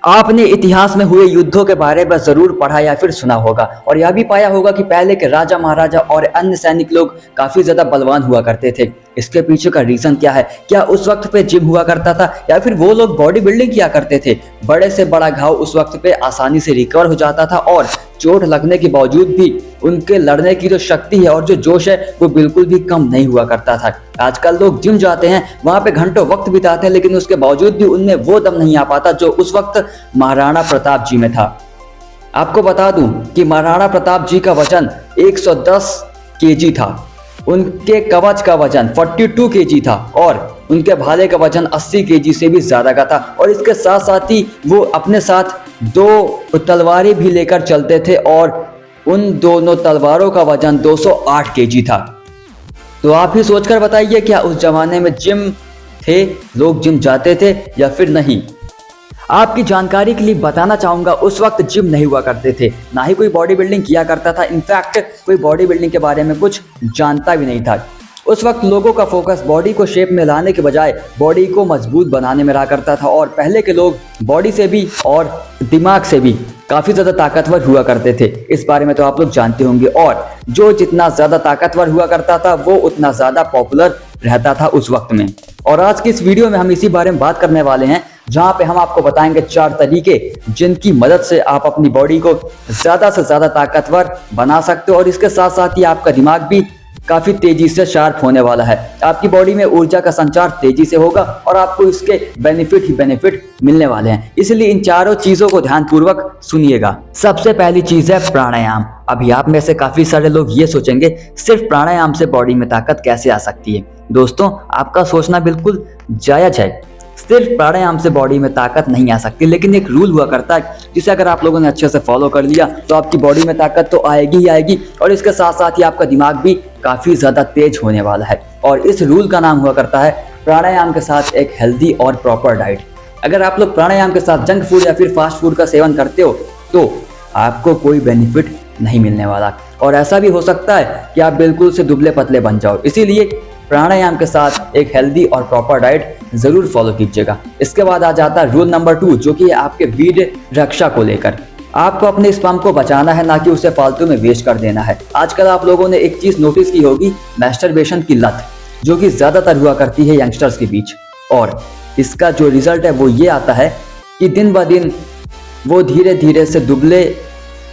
आपने इतिहास में हुए युद्धों के बारे में जरूर पढ़ा या फिर सुना होगा और यह भी पाया होगा कि पहले के राजा महाराजा और अन्य सैनिक लोग काफी ज्यादा बलवान हुआ करते थे। इसके पीछे का रीजन क्या है? क्या उस वक्त पे जिम हुआ करता था या फिर वो लोग बॉडी बिल्डिंग किया करते थे? बड़े से बड़ा घाव उस वक्त पे आसानी से रिकवर हो जाता था और चोट लगने के बावजूद भी उनके लड़ने की जो शक्ति है और जो जोश है वो बिल्कुल भी कम नहीं हुआ करता था। आजकल लोग जिम जाते हैं, वहां पे घंटों वक्त बिताते हैं, लेकिन उसके बावजूद भी उनमें वो दम नहीं आ पाता जो उस वक्त महाराणा प्रताप जी में था। आपको बता दूं कि महाराणा प्रताप जी का वजन 110 केजी था, उनके कवच का वजन 42 केजी था और उनके भाले का वजन 80 केजी से भी ज्यादा का था। और इसके साथ साथ ही वो अपने साथ 2 तलवारें भी लेकर चलते थे और उन दोनों तलवारों का वजन 208 केजी था। तो आप ही सोचकर बताइए, क्या उस जमाने में जिम थे, लोग जिम जाते थे या फिर नहीं? आपकी जानकारी के लिए बताना चाहूंगा, उस वक्त जिम नहीं हुआ करते थे, ना ही कोई बॉडी बिल्डिंग किया करता था। इनफैक्ट कोई बॉडी बिल्डिंग के बारे में कुछ जानता भी नहीं था। उस वक्त लोगों का फोकस बॉडी को शेप में लाने के बजाय बॉडी को मजबूत बनाने में रहा करता था। और पहले के लोग बॉडी से भी और दिमाग से भी काफी ज्यादा ताकतवर हुआ करते थे, इस बारे में तो आप लोग जानते होंगे। और जो जितना ज्यादा ताकतवर हुआ करता था वो उतना ज्यादा पॉपुलर रहता था उस वक्त में। और आज की इस वीडियो में हम इसी बारे में बात करने वाले हैं, जहां पे हम आपको बताएंगे 4 तरीके जिनकी मदद से आप अपनी बॉडी को ज्यादा से ज्यादा ताकतवर बना सकते हो और इसके साथ साथ ही आपका दिमाग भी काफी तेजी से शार्प होने वाला है। आपकी बॉडी में ऊर्जा का संचार तेजी से होगा और आपको इसके बेनिफिट ही बेनिफिट मिलने वाले हैं। इसलिए इन चारों चीजों को ध्यानपूर्वक सुनिएगा। सबसे पहली चीज है प्राणायाम। अभी आप में से काफी सारे लोग ये सोचेंगे, सिर्फ प्राणायाम से बॉडी में ताकत कैसे आ सकती है? दोस्तों, आपका सोचना बिल्कुल जायज है। सिर्फ प्राणायाम से बॉडी में ताकत नहीं आ सकती, लेकिन एक रूल हुआ करता है जिसे अगर आप लोगों ने अच्छे से फॉलो कर लिया तो आपकी बॉडी में ताकत तो आएगी ही आएगी और इसके साथ साथ ही आपका दिमाग भी काफी ज्यादा तेज होने वाला है। और इस रूल का नाम हुआ करता है प्राणायाम के साथ एक हेल्दी और प्रॉपर डाइट। अगर आप लोग प्राणायाम के साथ जंक फूड या फिर फास्ट फूड का सेवन करते हो तो आपको कोई बेनिफिट नहीं मिलने वाला और ऐसा भी हो सकता है कि आप बिल्कुल से दुबले पतले बन जाओ। इसीलिए प्राणायाम के साथ एक हेल्दी और प्रॉपर डाइट जरूर फॉलो कीजिएगा। इसके बाद आ जाता है रूल नंबर 2, जो कि आपके वीर्य रक्षा को लेकर। आपको अपने स्पर्म को बचाना है, ना कि उसे फालतू में वेस्ट कर देना है। आजकल आप लोगों ने एक चीज नोटिस की होगी, मैस्टरबेशन की लत, जो कि ज्यादातर हुआ करती है यंगस्टर्स के बीच। और इसका जो रिजल्ट है वो ये आता है कि दिन ब दिन वो धीरे धीरे से दुबले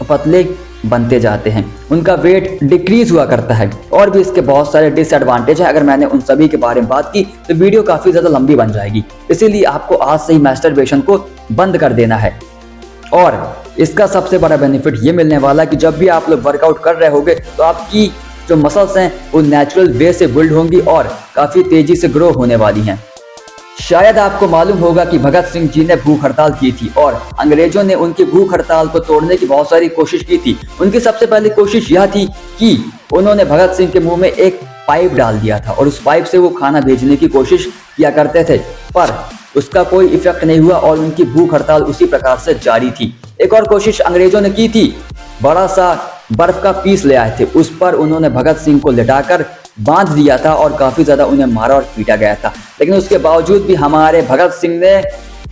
पतले बनते जाते हैं, उनका वेट डिक्रीज हुआ करता है। और भी इसके बहुत सारे डिसएडवांटेज हैं। अगर मैंने उन सभी के बारे में बात की तो वीडियो काफी ज्यादा लंबी बन जाएगी। इसीलिए आपको आज से ही मैस्टरबेशन को बंद कर देना है। और इसका सबसे बड़ा बेनिफिट ये मिलने वाला है कि जब भी आप लोग वर्कआउट कर रहे होंगे तो आपकी जो मसल्स हैं वो नेचुरल वे से बिल्ड होंगी और काफी तेजी से ग्रो होने वाली हैं। शायद आपको मालूम होगा कि भगत सिंह जी ने भूख हड़ताल की थी और अंग्रेजों ने उनकी भूख हड़ताल को तोड़ने की बहुत सारी कोशिश की थी। उनकी सबसे पहली कोशिश यह थी कि उन्होंने भगत सिंह के मुंह में एक पाइप डाल दिया था और उस पाइप से वो खाना भेजने की कोशिश किया करते थे, पर उसका कोई इफेक्ट नहीं हुआ और उनकी भूख हड़ताल उसी प्रकार से जारी थी। एक और कोशिश अंग्रेजों ने की थी, बड़ा सा बर्फ का पीस ले आए थे, उस पर उन्होंने भगत सिंह को लिटाकर बांध दिया था और काफी ज्यादा उन्हें मारा और पीटा गया था। लेकिन उसके बावजूद भी हमारे भगत सिंह ने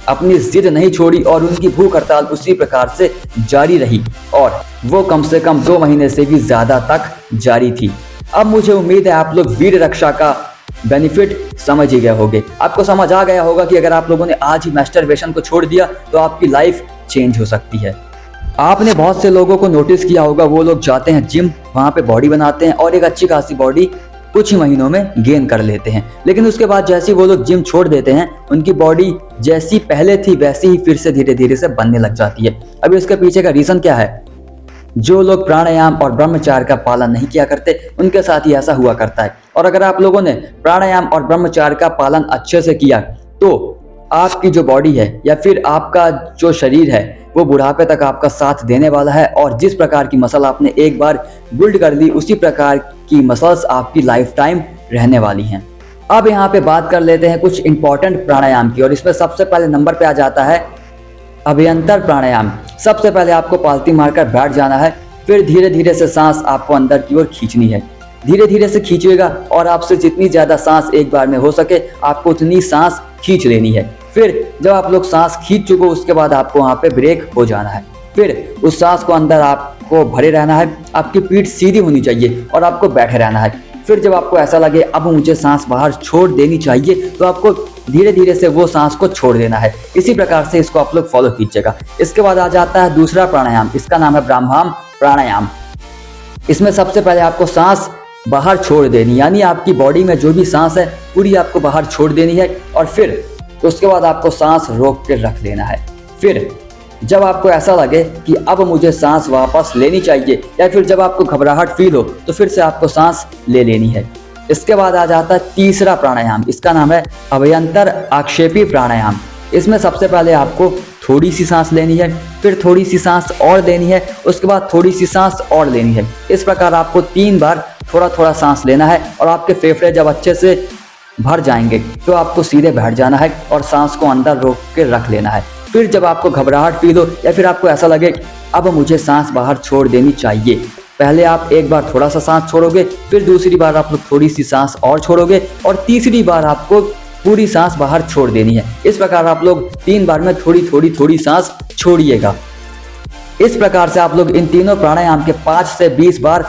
अपनी जिद नहीं छोड़ी और उनकी भूख हड़ताल उसी प्रकार से जारी रही और वो कम से कम 2 महीने से भी ज्यादा तक जारी थी। अब मुझे उम्मीद है आप लोग वीर रक्षा का बेनिफिट समझ ही गए होंगे। आपको समझ आ गया होगा कि अगर आप लोगों ने आज ही मैस्टरबेशन को छोड़ दिया तो आपकी लाइफ चेंज हो सकती है। आपने बहुत से लोगों को नोटिस किया होगा, वो लोग जाते हैं जिम, वहां पे बॉडी बनाते हैं और एक अच्छी खासी बॉडी कुछ ही महीनों में गेन कर लेते हैं। लेकिन उसके बाद जैसे वो लोग जिम छोड़ देते हैं, उनकी बॉडी जैसी पहले थी वैसी ही फिर से धीरे धीरे से बनने लग जाती है। अभी इसके पीछे का रीजन क्या है? जो लोग प्राणायाम और ब्रह्मचार्य का पालन नहीं किया करते उनके साथ ही ऐसा हुआ करता है। और अगर आप लोगों ने प्राणायाम और ब्रह्मचार्य का पालन अच्छे से किया तो आपकी जो बॉडी है या फिर आपका जो शरीर है वो बुढ़ापे तक आपका साथ देने वाला है और जिस प्रकार की मसल आपने एक बार बिल्ड कर ली उसी प्रकार की मसल्स आपकी लाइफ टाइम रहने वाली हैं। अब यहाँ पे बात कर लेते हैं कुछ इंपॉर्टेंट प्राणायाम की और इसमें सबसे पहले नंबर पे आ जाता है अभ्यंतर प्राणायाम। सबसे पहले आपको पालती मारकर बैठ जाना है, फिर धीरे धीरे से सांस आपको अंदर की ओर खींचनी है। धीरे धीरे से खींचिएगा और आपसे जितनी ज्यादा सांस एक बार में हो सके आपको उतनी सांस खींच लेनी है। फिर जब आप लोग सांस खींच चुके हो उसके बाद आपको वहाँ पे ब्रेक हो जाना है। फिर उस सांस को अंदर आपको भरे रहना है, आपकी पीठ सीधी होनी चाहिए और आपको बैठे रहना है। फिर जब आपको ऐसा लगे अब मुझे सांस बाहर छोड़ देनी चाहिए तो आपको धीरे धीरे से वो सांस को छोड़ देना है। इसी प्रकार से इसको आप लोग फॉलो कीजिएगा। इसके बाद आ जाता है दूसरा प्राणायाम, इसका नाम है ब्रह्मांड प्राणायाम। इसमें सबसे पहले आपको सांस बाहर छोड़ देनी, यानी आपकी बॉडी में जो भी सांस है पूरी आपको बाहर छोड़ देनी है और फिर उसके बाद आपको सांस रोक कर रख लेना है। फिर जब आपको ऐसा लगे कि अब मुझे सांस वापस लेनी चाहिए या फिर जब आपको घबराहट फील हो तो फिर से आपको सांस ले लेनी है। इसके बाद आ जाता है तीसरा प्राणायाम, इसका नाम है अभ्यंतर आक्षेपी प्राणायाम। इसमें सबसे पहले आपको थोड़ी सी सांस लेनी है, फिर थोड़ी सी सांस और लेनी है, उसके बाद थोड़ी सी सांस और लेनी है। इस प्रकार आपको 3 बार थोड़ा थोड़ा सांस लेना है और आपके फेफड़े जब अच्छे से भर जाएंगे तो आपको सीधे बैठ जाना है और सांस को अंदर रोक के रख लेना है। फिर जब आपको घबराहट फील हो या फिर आपको ऐसा लगे अब मुझे सांस बाहर छोड़ देनी चाहिए, पहले आप एक बार थोड़ा सा सांस छोड़ोगे, फिर दूसरी बार आप लोग थोड़ी सी सांस और छोड़ोगे और तीसरी बार आपको पूरी सांस बाहर छोड़ देनी है। इस प्रकार आप लोग 3 बार में थोड़ी सांस छोड़िएगा। इस प्रकार से आप लोग इन तीनों प्राणायाम के 5 से 20 बार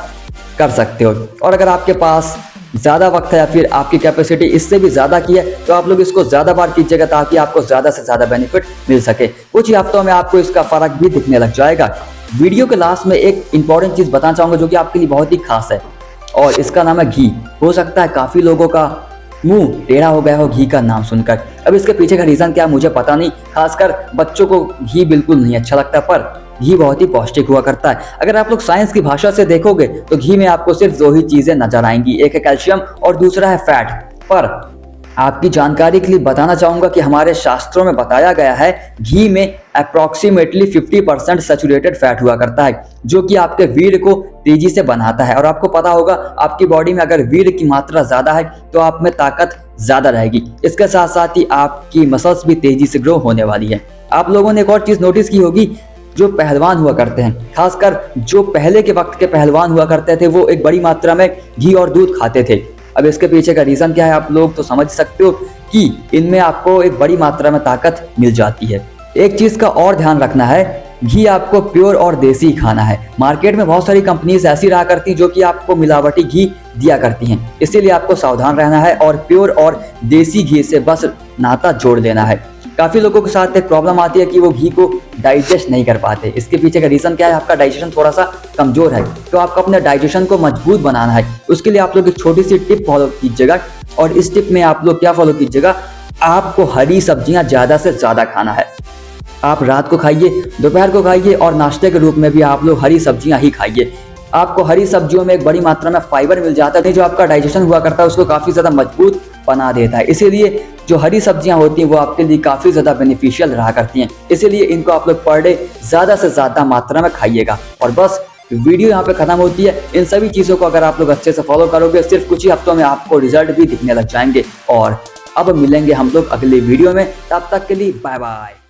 कर सकते हो। और अगर आपके पास ज़्यादा वक्त है या फिर आपकी कैपेसिटी इससे भी ज़्यादा की है तो आप लोग इसको ज़्यादा बार कीजिएगा ताकि आपको ज़्यादा से ज़्यादा बेनिफिट मिल सके। कुछ ही हफ्तों में आपको इसका फ़र्क भी दिखने लग जाएगा। वीडियो के लास्ट में एक इंपॉर्टेंट चीज़ बताना चाहूँगा जो कि आपके लिए बहुत ही खास है और इसका नाम है घी। हो सकता है काफ़ी लोगों का मुंह टेढ़ा हो गया हो घी का नाम सुनकर। अब इसके पीछे का रीज़न क्या मुझे पता नहीं, खासकर बच्चों को घी बिल्कुल नहीं अच्छा लगता, पर घी बहुत ही पौष्टिक हुआ करता है। अगर आप लोग साइंस की भाषा से देखोगे तो घी में आपको सिर्फ 2 ही चीजें नजर आएंगी, एक है कैल्शियम और दूसरा है फैट। पर आपकी जानकारी के लिए बताना चाहूंगा कि हमारे शास्त्रों में बताया गया है घी में अप्रॉक्सीमेटली 50% सैचुरेटेड फैट हुआ करता है जो कि आपके वीर्य को तेजी से बनाता है। और आपको पता होगा आपकी बॉडी में अगर वीर्य की मात्रा ज्यादा है तो आप में ताकत ज्यादा रहेगी। इसके साथ साथ ही आपकी मसल्स भी तेजी से ग्रो होने वाली है। आप लोगों ने एक और चीज नोटिस की होगी, जो पहलवान हुआ करते हैं, खासकर जो पहले के वक्त के पहलवान हुआ करते थे, वो एक बड़ी मात्रा में घी और दूध खाते थे। अब इसके पीछे का रीजन क्या है आप लोग तो समझ सकते हो कि इनमें आपको एक बड़ी मात्रा में ताकत मिल जाती है। एक चीज का और ध्यान रखना है, घी आपको प्योर और देसी खाना है। मार्केट में बहुत सारी कंपनीज ऐसी रहा करती जो कि आपको मिलावटी घी दिया करती हैं, इसीलिए आपको सावधान रहना है और प्योर और देसी घी से बस नाता जोड़ लेना है। काफी लोगों के साथ एक प्रॉब्लम आती है कि वो घी को डाइजेस्ट नहीं कर पाते। इसके पीछे का रीजन क्या है, आपका डाइजेशन थोड़ा सा कमजोर है। तो आपको अपने डाइजेशन को मजबूत बनाना है, उसके लिए आप लोग एक छोटी सी टिप फॉलो कीजिएगा। और इस टिप में आप लोग क्या फॉलो कीजिएगा, आपको हरी सब्जियां ज्यादा से ज्यादा खाना है। आप रात को खाइए, दोपहर को खाइए और नाश्ते के रूप में भी आप लोग हरी सब्जियां ही खाइए। आपको हरी सब्जियों में एक बड़ी मात्रा में फाइबर मिल जाता है जो आपका डाइजेशन हुआ करता है उसको काफी ज्यादा मजबूत बना देता है। इसीलिए जो हरी सब्जियां होती हैं वो आपके लिए काफी ज्यादा बेनिफिशियल रहा करती हैं। इसीलिए इनको आप लोग पर डे ज्यादा से ज्यादा मात्रा में खाइएगा। और बस वीडियो यहाँ पे खत्म होती है। इन सभी चीजों को अगर आप लोग अच्छे से फॉलो करोगे सिर्फ कुछ ही हफ्तों में आपको रिजल्ट भी दिखने लग जाएंगे। और अब मिलेंगे हम लोग अगले वीडियो में, तब तक के लिए बाय बाय।